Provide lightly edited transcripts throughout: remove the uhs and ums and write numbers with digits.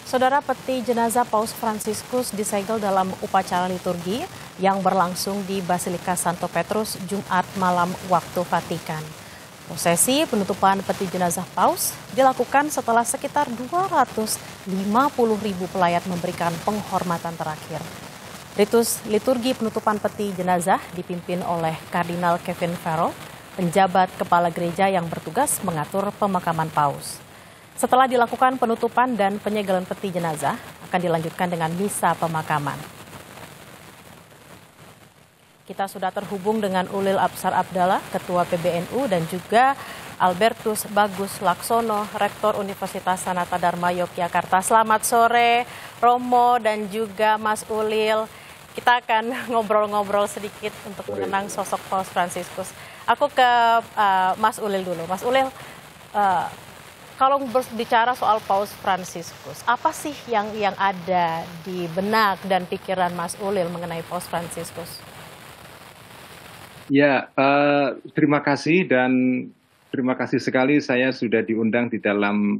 Saudara, peti jenazah Paus Fransiskus disegel dalam upacara liturgi yang berlangsung di Basilika Santo Petrus Jumat malam waktu Vatikan. Prosesi penutupan peti jenazah Paus dilakukan setelah sekitar 250.000 pelayat memberikan penghormatan terakhir. Ritus liturgi penutupan peti jenazah dipimpin oleh Kardinal Kevin Farrell, penjabat kepala gereja yang bertugas mengatur pemakaman Paus. Setelah dilakukan penutupan dan penyegelan peti jenazah, akan dilanjutkan dengan misa pemakaman. Kita sudah terhubung dengan Ulil Absar Abdallah, Ketua PBNU, dan juga Albertus Bagus Laksono, Rektor Universitas Sanata Dharma Yogyakarta. Selamat sore, Romo dan juga Mas Ulil. Kita akan ngobrol-ngobrol sedikit untuk mengenang sosok Paus Fransiskus. Aku ke Mas Ulil dulu. Mas Ulil, kalau berbicara soal Paus Fransiskus, apa sih yang ada di benak dan pikiran Mas Ulil mengenai Paus Fransiskus? Ya, terima kasih dan terima kasih sekali saya sudah diundang di dalam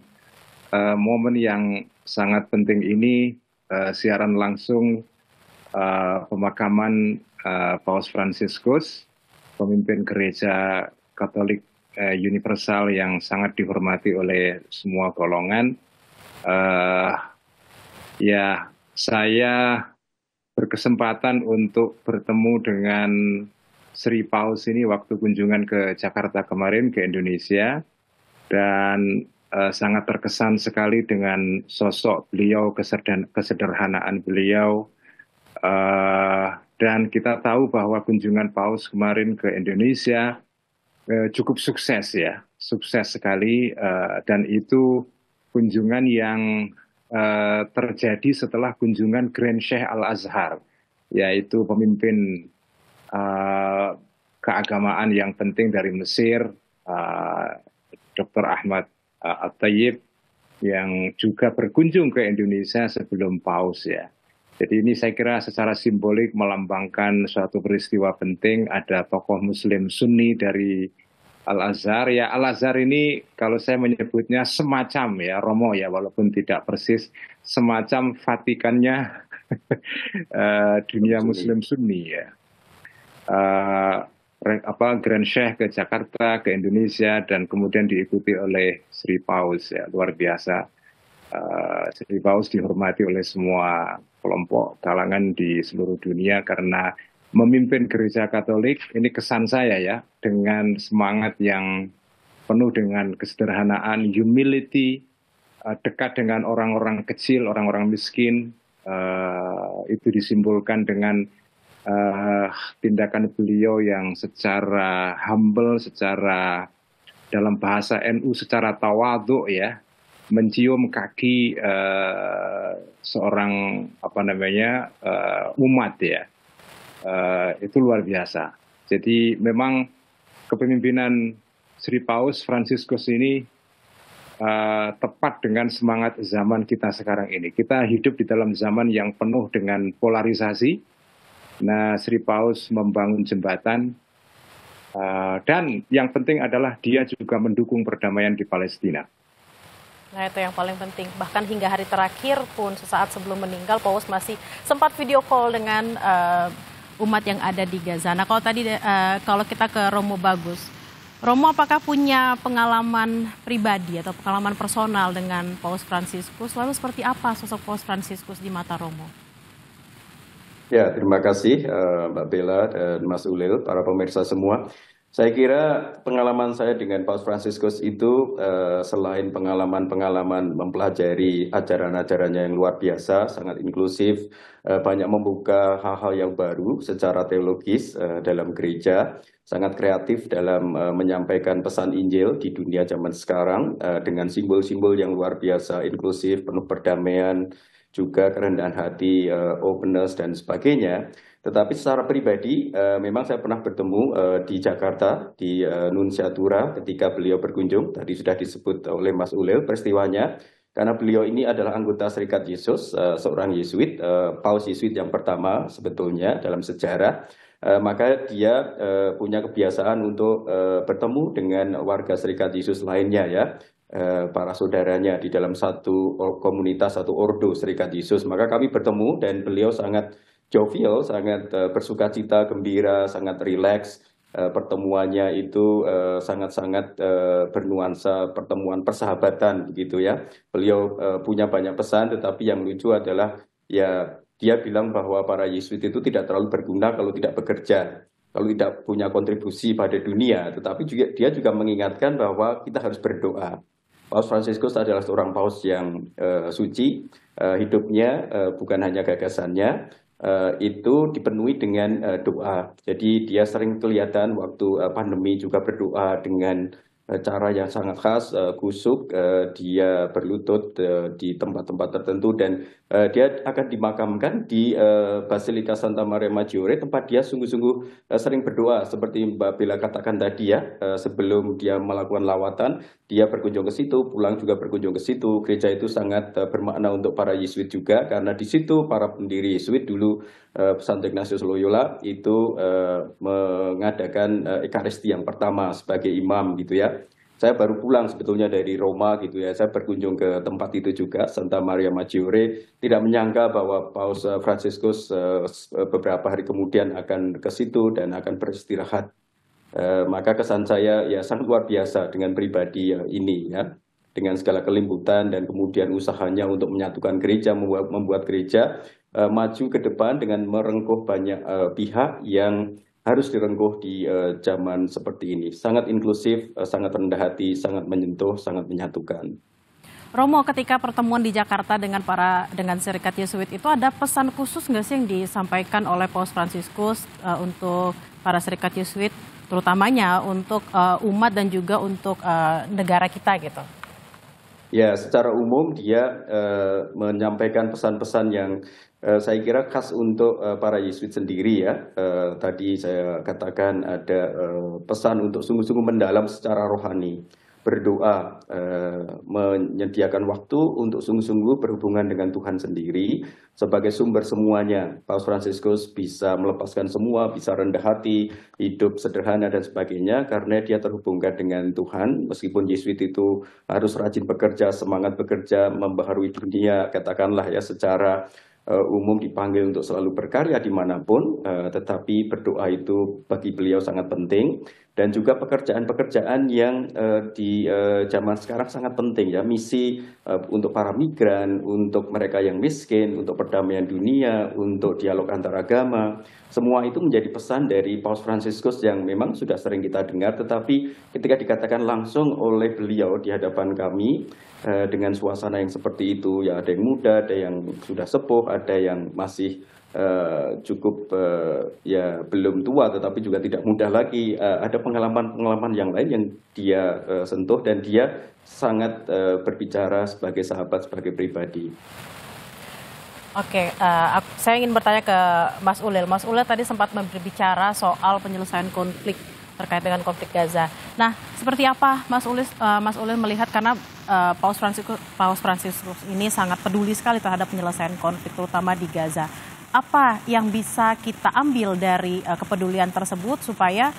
momen yang sangat penting ini, siaran langsung pemakaman Paus Fransiskus, pemimpin gereja Katolik universal yang sangat dihormati oleh semua golongan. Ya, saya berkesempatan untuk bertemu dengan Sri Paus ini waktu kunjungan ke Jakarta kemarin, ke Indonesia, dan sangat terkesan sekali dengan sosok beliau, kesederhanaan beliau, dan kita tahu bahwa kunjungan Paus kemarin ke Indonesia cukup sukses ya, sukses sekali, dan itu kunjungan yang terjadi setelah kunjungan Grand Sheikh Al-Azhar, yaitu pemimpin keagamaan yang penting dari Mesir, Dr. Ahmad At-Tayyib, yang juga berkunjung ke Indonesia sebelum Paus ya. Jadi ini saya kira secara simbolik melambangkan suatu peristiwa penting. Ada tokoh Muslim Sunni dari Al-Azhar. Ya, Al-Azhar ini kalau saya menyebutnya semacam ya, Romo ya, walaupun tidak persis, semacam Vatikannya dunia Muslim Sunni ya. Grand Sheikh ke Jakarta, ke Indonesia, dan kemudian diikuti oleh Sri Paus ya, luar biasa. Sri Paus dihormati oleh semua kelompok kalangan di seluruh dunia karena memimpin gereja Katolik. Ini kesan saya ya, dengan semangat yang penuh dengan kesederhanaan, humility, dekat dengan orang-orang kecil, orang-orang miskin. Itu disimbolkan dengan tindakan beliau yang secara humble, secara dalam bahasa NU secara tawadhu ya, mencium kaki seorang umat ya, itu luar biasa. Jadi memang kepemimpinan Sri Paus Fransiskus ini tepat dengan semangat zaman kita sekarang ini. Kita hidup di dalam zaman yang penuh dengan polarisasi. Nah, Sri Paus membangun jembatan, dan yang penting adalah dia juga mendukung perdamaian di Palestina. Nah, itu yang paling penting. Bahkan hingga hari terakhir pun, sesaat sebelum meninggal, Paus masih sempat video call dengan umat yang ada di Gaza. Nah, kalau kita ke Romo Bagus, Romo apakah punya pengalaman pribadi atau pengalaman personal dengan Paus Fransiskus? Lalu seperti apa sosok Paus Fransiskus di mata Romo? Ya, terima kasih Mbak Bella dan Mas Ulil, para pemirsa semua. Saya kira pengalaman saya dengan Paus Fransiskus itu selain pengalaman-pengalaman mempelajari ajaran-ajarannya yang luar biasa, sangat inklusif, banyak membuka hal-hal yang baru secara teologis dalam gereja, sangat kreatif dalam menyampaikan pesan Injil di dunia zaman sekarang dengan simbol-simbol yang luar biasa, inklusif, penuh perdamaian, juga kerendahan hati, openness, dan sebagainya. Tetapi secara pribadi, memang saya pernah bertemu di Jakarta, di Nunciatura, ketika beliau berkunjung. Tadi sudah disebut oleh Mas Ulil peristiwanya, karena beliau ini adalah anggota Serikat Yesus, seorang Yesuit, Paus Yesuit yang pertama sebetulnya dalam sejarah. Maka dia punya kebiasaan untuk bertemu dengan warga Serikat Yesus lainnya ya. para saudaranya di dalam satu komunitas, satu ordo Serikat Yesus. Maka kami bertemu dan beliau sangat jovial, sangat bersukacita, gembira, sangat rileks. Pertemuannya itu sangat-sangat bernuansa pertemuan persahabatan begitu ya. Beliau punya banyak pesan, tetapi yang lucu adalah ya dia bilang bahwa para Yesuit itu tidak terlalu berguna kalau tidak bekerja, kalau tidak punya kontribusi pada dunia. Tetapi juga dia juga mengingatkan bahwa kita harus berdoa. Paus Fransiskus adalah seorang paus yang suci, hidupnya bukan hanya gagasannya, itu dipenuhi dengan doa. Jadi dia sering kelihatan waktu pandemi juga berdoa dengan cara yang sangat khas, kusuk, dia berlutut di tempat-tempat tertentu dan dia akan dimakamkan di Basilika Santa Maria Maggiore, tempat dia sungguh-sungguh sering berdoa seperti Mbak Bella katakan tadi ya, sebelum dia melakukan lawatan, dia berkunjung ke situ, pulang juga berkunjung ke situ. Gereja itu sangat bermakna untuk para Yesuit juga, karena di situ para pendiri Yesuit dulu, Santo Ignatius Loyola itu mengadakan Ekaristi yang pertama sebagai imam gitu ya. Saya baru pulang sebetulnya dari Roma gitu ya. Saya berkunjung ke tempat itu juga, Santa Maria Maggiore. Tidak menyangka bahwa Paus Fransiskus beberapa hari kemudian akan ke situ dan akan beristirahat. Maka kesan saya ya sangat luar biasa dengan pribadi ini ya, dengan segala kelimputan dan kemudian usahanya untuk menyatukan gereja, membuat gereja maju ke depan dengan merengkuh banyak pihak yang harus direngkuh di zaman seperti ini. Sangat inklusif, sangat rendah hati, sangat menyentuh, sangat menyatukan. Romo, ketika pertemuan di Jakarta dengan Serikat Yesuit itu ada pesan khusus nggak sih yang disampaikan oleh Paus Fransiskus untuk para Serikat Yesuit, terutamanya untuk umat dan juga untuk negara kita gitu? Ya, secara umum dia menyampaikan pesan-pesan yang saya kira khas untuk para Yesuit sendiri ya. Tadi saya katakan ada pesan untuk sungguh-sungguh mendalam secara rohani, berdoa, menyediakan waktu untuk sungguh-sungguh berhubungan dengan Tuhan sendiri sebagai sumber semuanya. Paus Fransiskus bisa melepaskan semua, bisa rendah hati, hidup sederhana dan sebagainya karena dia terhubungkan dengan Tuhan. Meskipun Yesuit itu harus rajin bekerja, semangat bekerja, membaharui dunia, katakanlah ya secara umum dipanggil untuk selalu berkarya dimanapun, tetapi berdoa itu bagi beliau sangat penting. Dan juga pekerjaan-pekerjaan yang di zaman sekarang sangat penting ya, misi untuk para migran, untuk mereka yang miskin, untuk perdamaian dunia, untuk dialog antaragama. Semua itu menjadi pesan dari Paus Fransiskus yang memang sudah sering kita dengar, tetapi ketika dikatakan langsung oleh beliau di hadapan kami dengan suasana yang seperti itu, ya ada yang muda, ada yang sudah sepuh, ada yang masih cukup ya belum tua tetapi juga tidak mudah lagi, ada pengalaman-pengalaman yang lain yang dia sentuh dan dia sangat berbicara sebagai sahabat, sebagai pribadi. Oke, saya ingin bertanya ke Mas Ulil. Mas Ulil tadi sempat berbicara soal penyelesaian konflik terkait dengan konflik Gaza. Nah, seperti apa Mas Ulil melihat, karena Paus Fransiskus ini sangat peduli sekali terhadap penyelesaian konflik terutama di Gaza. Apa yang bisa kita ambil dari kepedulian tersebut supaya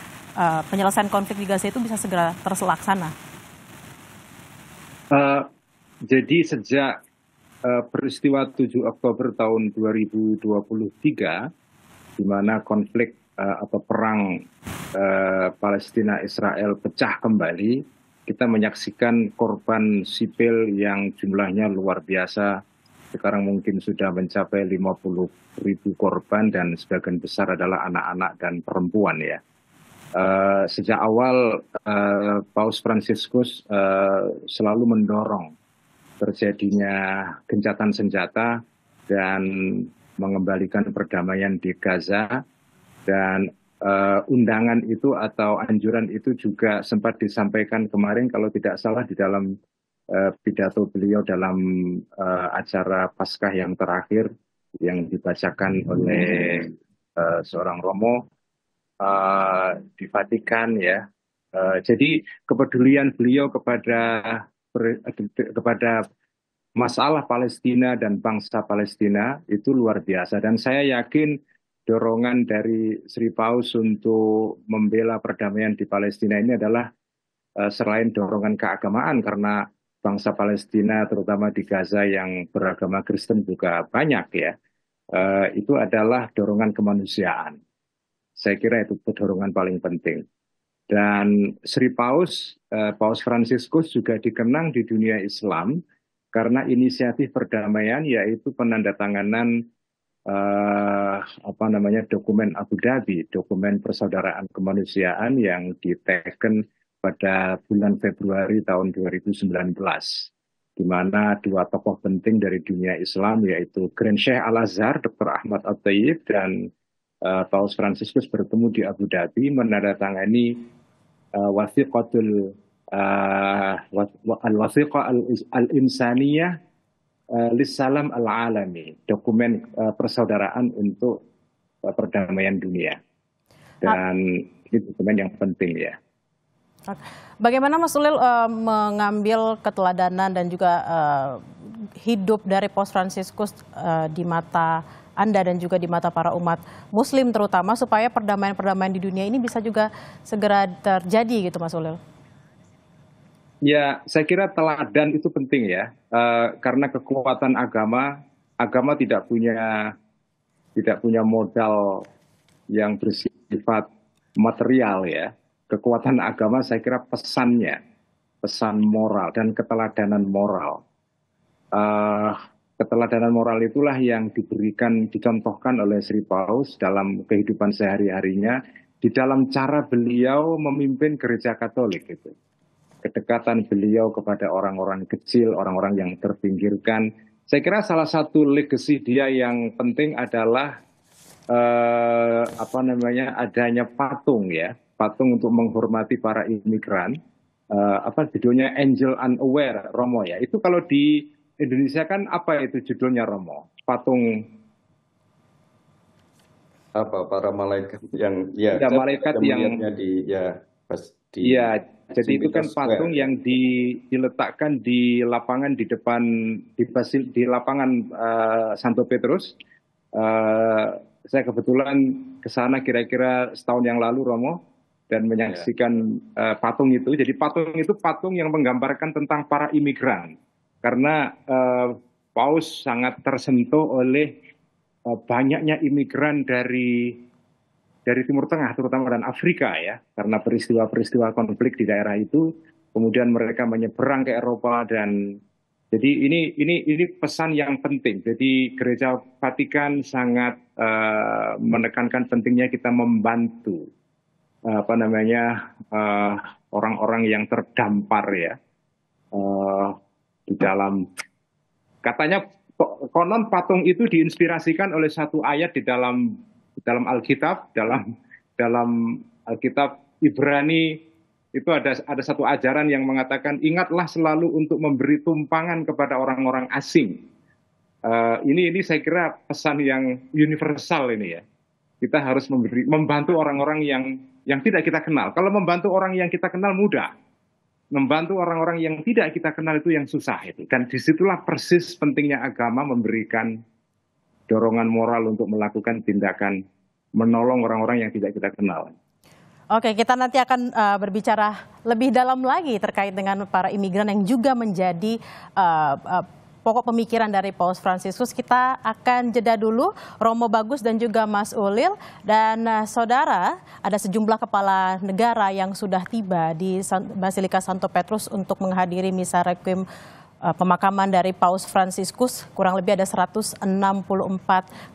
penyelesaian konflik di Gaza itu bisa segera terlaksana? Jadi sejak peristiwa 7 Oktober tahun 2023, di mana konflik atau perang Palestina-Israel pecah kembali, kita menyaksikan korban sipil yang jumlahnya luar biasa. Sekarang mungkin sudah mencapai 50.000 korban dan sebagian besar adalah anak-anak dan perempuan ya. Sejak awal Paus Fransiskus selalu mendorong terjadinya gencatan senjata dan mengembalikan perdamaian di Gaza, dan undangan itu atau anjuran itu juga sempat disampaikan kemarin kalau tidak salah di dalam pidato beliau dalam acara Paskah yang terakhir yang dibacakan oleh seorang romo di Vatikan ya. Jadi kepedulian beliau kepada masalah Palestina dan bangsa Palestina itu luar biasa, dan saya yakin dorongan dari Sri Paus untuk membela perdamaian di Palestina ini adalah selain dorongan keagamaan, karena bangsa Palestina, terutama di Gaza yang beragama Kristen juga banyak ya, itu adalah dorongan kemanusiaan. Saya kira itu dorongan paling penting. Dan Sri Paus, Paus Fransiskus juga dikenang di dunia Islam karena inisiatif perdamaian, yaitu penandatanganan dokumen Abu Dhabi, dokumen persaudaraan kemanusiaan yang diteken pada bulan Februari tahun 2019, di mana dua tokoh penting dari dunia Islam, yaitu Grand Sheikh Al-Azhar, Dr. Ahmad At-Tayyib, dan Paus Fransiskus bertemu di Abu Dhabi menandatangani wathiqatul al-wathiqah al-insaniyah lissalam al-alami, dokumen persaudaraan untuk perdamaian dunia. Dan ini dokumen yang penting ya. Bagaimana Mas Ulil mengambil keteladanan dan juga hidup dari Paus Fransiskus di mata Anda dan juga di mata para umat Muslim terutama, supaya perdamaian-perdamaian di dunia ini bisa juga segera terjadi gitu Mas Ulil? Ya, saya kira teladan itu penting ya, karena kekuatan agama tidak punya modal yang bersifat material ya. Kekuatan agama saya kira pesan moral dan keteladanan moral. Keteladanan moral itulah yang dicontohkan oleh Sri Paus dalam kehidupan sehari-harinya, di dalam cara beliau memimpin gereja Katolik itu. Kedekatan beliau kepada orang-orang kecil, orang-orang yang terpinggirkan. Saya kira salah satu legacy dia yang penting adalah adanya patung untuk menghormati para imigran. Judulnya Angel Unaware, Romo ya. Itu kalau di Indonesia kan apa itu judulnya, Romo? Patung para malaikat yang ya, malaikat yang jadi itu kan patung yang diletakkan di lapangan di depan di lapangan Santo Petrus. Saya kebetulan ke sana kira-kira setahun yang lalu, Romo, dan menyaksikan patung itu. Jadi patung itu patung yang menggambarkan tentang para imigran. Karena Paus sangat tersentuh oleh banyaknya imigran dari Timur Tengah terutama dan Afrika ya, karena peristiwa-peristiwa konflik di daerah itu, kemudian mereka menyeberang ke Eropa. Dan jadi ini pesan yang penting. Jadi Gereja Vatikan sangat menekankan pentingnya kita membantu orang-orang yang terdampar ya. Di dalam, katanya konon patung itu diinspirasikan oleh satu ayat di dalam Alkitab, dalam Alkitab Ibrani itu ada satu ajaran yang mengatakan, ingatlah selalu untuk memberi tumpangan kepada orang-orang asing. Ini saya kira pesan yang universal ini ya. Kita harus membantu orang-orang yang tidak kita kenal. Kalau membantu orang yang kita kenal mudah. Membantu orang-orang yang tidak kita kenal itu yang susah itu. Dan disitulah persis pentingnya agama memberikan dorongan moral untuk melakukan tindakan menolong orang-orang yang tidak kita kenal. Oke, kita nanti akan berbicara lebih dalam lagi terkait dengan para imigran yang juga menjadi pokok pemikiran dari Paus Fransiskus. Kita akan jeda dulu, Romo Bagus dan juga Mas Ulil. Dan saudara, ada sejumlah kepala negara yang sudah tiba di Basilika Santo Petrus untuk menghadiri misa requiem pemakaman dari Paus Fransiskus. Kurang lebih ada 164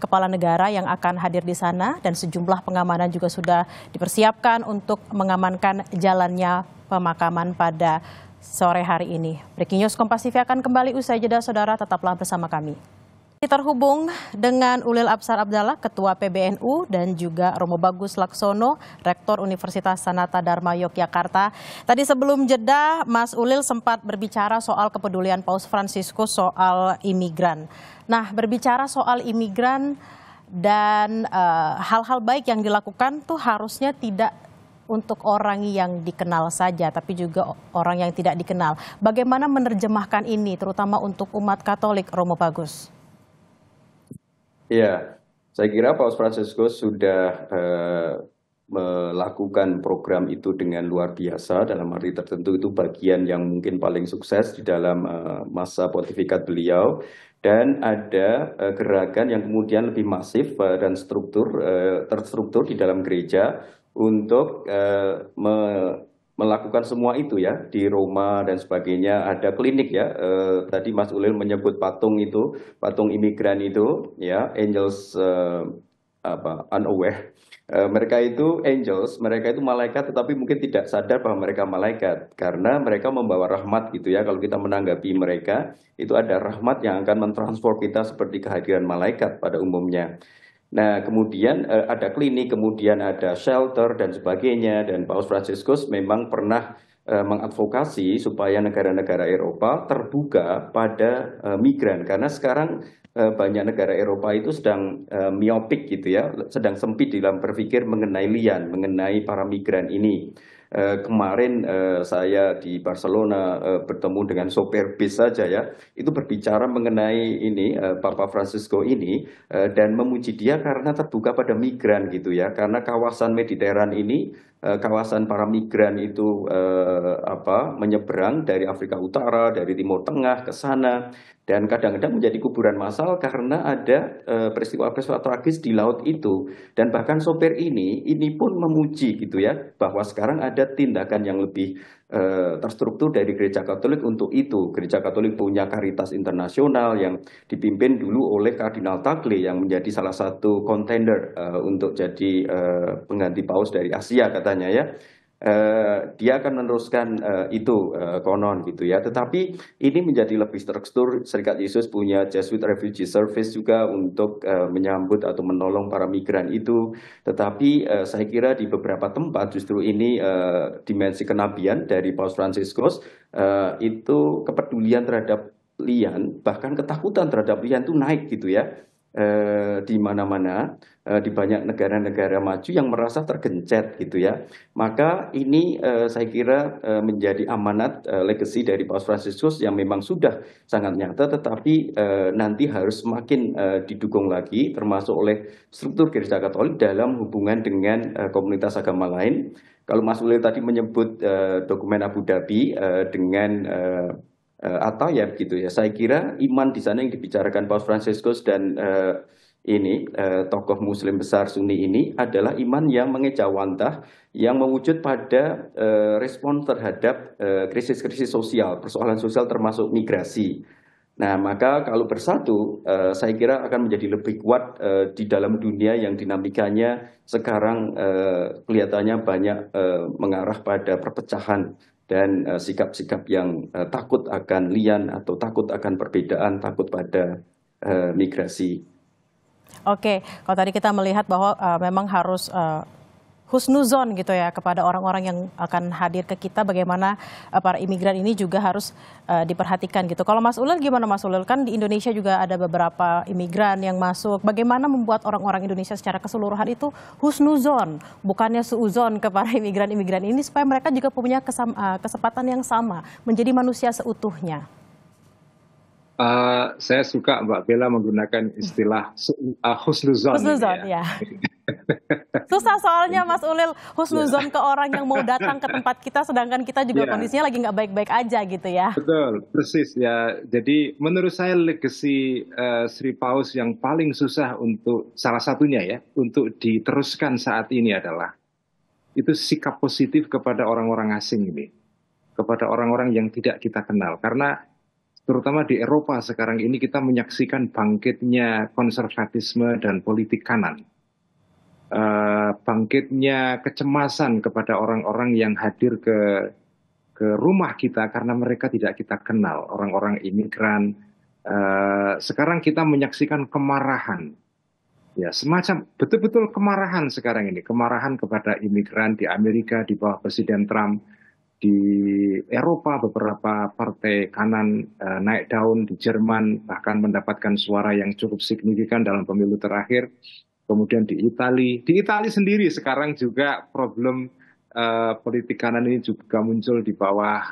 kepala negara yang akan hadir di sana, dan sejumlah pengamanan juga sudah dipersiapkan untuk mengamankan jalannya pemakaman pada sore hari ini. Breaking News Kompas TV akan kembali usai jeda, saudara, tetaplah bersama kami. Kita terhubung dengan Ulil Absar Abdallah, Ketua PBNU, dan juga Romo Bagus Laksono, Rektor Universitas Sanata Dharma Yogyakarta. Tadi sebelum jeda, Mas Ulil sempat berbicara soal kepedulian Paus Fransiskus soal imigran. Nah, berbicara soal imigran dan hal-hal baik yang dilakukan tuh harusnya tidak untuk orang yang dikenal saja, tapi juga orang yang tidak dikenal. Bagaimana menerjemahkan ini, terutama untuk umat Katolik, Romo Bagus? Ya, saya kira Paus Fransiskus sudah melakukan program itu dengan luar biasa, dalam arti tertentu itu bagian yang mungkin paling sukses di dalam masa pontifikat beliau. Dan ada gerakan yang kemudian lebih masif dan terstruktur di dalam gereja untuk melakukan semua itu ya di Roma dan sebagainya. Ada klinik ya, tadi Mas Ulil menyebut patung itu, patung imigran itu ya, angels unaware. Mereka itu angels, mereka itu malaikat, tetapi mungkin tidak sadar bahwa mereka malaikat karena mereka membawa rahmat gitu ya. Kalau kita menanggapi mereka, itu ada rahmat yang akan mentransform kita seperti kehadiran malaikat pada umumnya. Nah, kemudian ada klinik, kemudian ada shelter dan sebagainya. Dan Paus Fransiskus memang pernah mengadvokasi supaya negara-negara Eropa terbuka pada migran, karena sekarang banyak negara Eropa itu sedang miopik gitu ya, sedang sempit dalam berpikir mengenai mengenai para migran ini. Kemarin saya di Barcelona bertemu dengan sopir bis saja ya, itu berbicara mengenai ini Papa Francisco ini dan memuji dia karena terbuka pada migran gitu ya, karena kawasan Mediteran ini kawasan para migran itu menyeberang dari Afrika Utara, dari Timur Tengah ke sana, dan kadang-kadang menjadi kuburan massal karena ada peristiwa-peristiwa tragis di laut itu. Dan bahkan sopir ini pun memuji gitu ya, bahwa sekarang ada tindakan yang lebih terstruktur dari Gereja Katolik untuk itu. Gereja Katolik punya Caritas Internasional yang dipimpin dulu oleh Kardinal Tagle yang menjadi salah satu kontender untuk jadi pengganti paus dari Asia katanya ya. Dia akan meneruskan itu konon gitu ya. Tetapi ini menjadi lebih struktur. Serikat Yesus punya Jesuit Refugee Service juga untuk menyambut atau menolong para migran itu. Tetapi saya kira di beberapa tempat justru ini dimensi kenabian dari Paus Fransiskus, itu kepedulian terhadap lian, bahkan ketakutan terhadap lian itu naik gitu ya. Di mana-mana, di banyak negara-negara maju yang merasa tergencet gitu ya. Maka ini saya kira menjadi amanat legacy dari Paus Fransiskus yang memang sudah sangat nyata, tetapi nanti harus semakin didukung lagi, termasuk oleh struktur Gereja Katolik dalam hubungan dengan komunitas agama lain. Kalau Mas Ulil tadi menyebut dokumen Abu Dhabi dengan Atayab gitu ya. Saya kira iman di sana yang dibicarakan Paus Fransiskus dan tokoh Muslim besar Sunni ini adalah iman yang mengejawantah, yang mewujud pada respon terhadap krisis-krisis sosial, persoalan sosial termasuk migrasi. Nah, maka kalau bersatu, saya kira akan menjadi lebih kuat di dalam dunia yang dinamikanya sekarang kelihatannya banyak mengarah pada perpecahan dan sikap-sikap yang takut akan lian atau takut akan perbedaan, takut pada migrasi. Oke, kalau tadi kita melihat bahwa memang harus husnuzon gitu ya kepada orang-orang yang akan hadir ke kita, bagaimana para imigran ini juga harus diperhatikan gitu. Kalau Mas Ulil gimana Mas Ulil? Kan di Indonesia juga ada beberapa imigran yang masuk. Bagaimana membuat orang-orang Indonesia secara keseluruhan itu husnuzon, bukannya suuzon ke para imigran-imigran ini supaya mereka juga punya kesempatan yang sama menjadi manusia seutuhnya? Saya suka Mbak Bella menggunakan istilah husnuzon. Husnuzon ya. Susah soalnya Mas Ulil husnuzon ke orang yang mau datang ke tempat kita, sedangkan kita juga kondisinya lagi nggak baik-baik aja gitu ya. Betul, persis ya. Jadi menurut saya legacy Sri Paus yang paling susah untuk salah satunya ya untuk diteruskan saat ini adalah itu sikap positif kepada orang-orang asing ini, kepada orang-orang yang tidak kita kenal. Karena terutama di Eropa sekarang ini kita menyaksikan bangkitnya konservatisme dan politik kanan. Bangkitnya kecemasan kepada orang-orang yang hadir ke rumah kita karena mereka tidak kita kenal, orang-orang imigran. Sekarang kita menyaksikan kemarahan, ya semacam betul-betul kemarahan sekarang ini, kemarahan kepada imigran di Amerika di bawah Presiden Trump, di Eropa beberapa partai kanan naik daun, di Jerman bahkan mendapatkan suara yang cukup signifikan dalam pemilu terakhir. Kemudian di Italia sendiri sekarang juga problem politik kanan ini juga muncul di bawah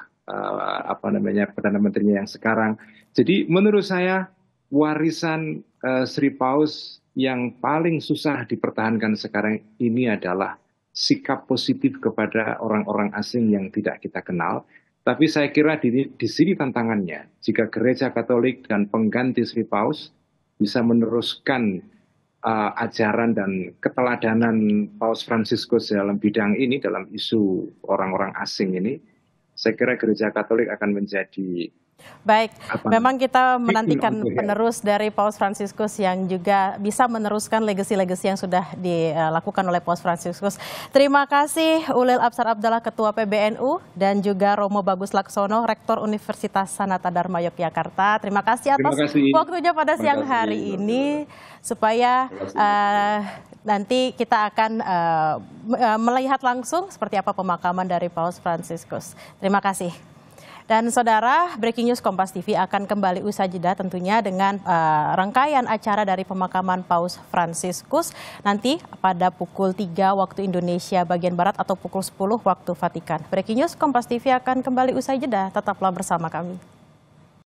Perdana Menterinya yang sekarang. Jadi menurut saya warisan Sri Paus yang paling susah dipertahankan sekarang ini adalah sikap positif kepada orang-orang asing yang tidak kita kenal. Tapi saya kira di sini tantangannya, jika Gereja Katolik dan pengganti Sri Paus bisa meneruskan ajaran dan keteladanan Paus Fransiskus dalam bidang ini, dalam isu orang-orang asing ini, saya kira Gereja Katolik akan menjadi baik. Memang kita menantikan penerus dari Paus Fransiskus yang juga bisa meneruskan legasi-legasi yang sudah dilakukan oleh Paus Fransiskus. Terima kasih Ulil Absar Abdallah, Ketua PBNU, dan juga Romo Bagus Laksono, Rektor Universitas Sanata Dharma Yogyakarta. Terima kasih atas waktunya pada siang hari ini, supaya nanti kita akan melihat langsung seperti apa pemakaman dari Paus Fransiskus. Terima kasih. Dan saudara, Breaking News Kompas TV akan kembali usai jeda tentunya dengan rangkaian acara dari pemakaman Paus Fransiskus nanti pada pukul 3 waktu Indonesia bagian Barat atau pukul 10 waktu Vatikan. Breaking News Kompas TV akan kembali usai jeda, tetaplah bersama kami.